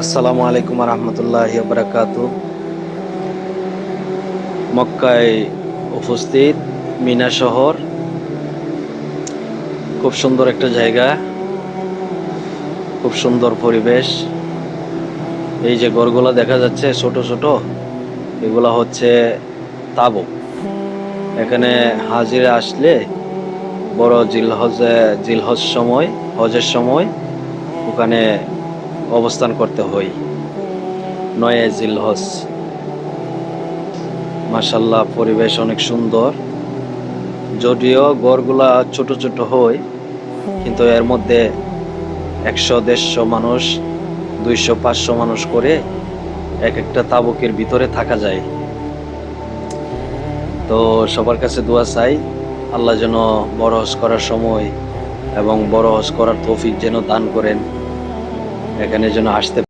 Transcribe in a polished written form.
আসসালামু আলাইকুম রহমতুল্লাহ বারাকাতু। মক্কায় উপস্থিত মিনা শহর খুব সুন্দর একটা জায়গা, খুব সুন্দর পরিবেশ। এই যে ঘরগুলা দেখা যাচ্ছে ছোট ছোট, এগুলা হচ্ছে তাঁবু। এখানে হাজিরা আসলে বড় জিলহজ সময়, হজের সময় ওখানে অবস্থান করতে হয়। 9 জিলহজ। মাশাল্লাহ, পরিবেশ অনেক সুন্দর। যদিও ঘরগুলা ছোট ছোট হয়, কিন্তু এর মধ্যে 100-150 মানুষ, 200-500 মানুষ করে এক একটা তাবুকের ভিতরে থাকা যায়। তো সবার কাছে দোয়া চাই, আল্লাহ যেন বড় হজ করার সময় এবং বড় হজ করার তৌফিক যেন দান করেন, এখানে যেন আসতে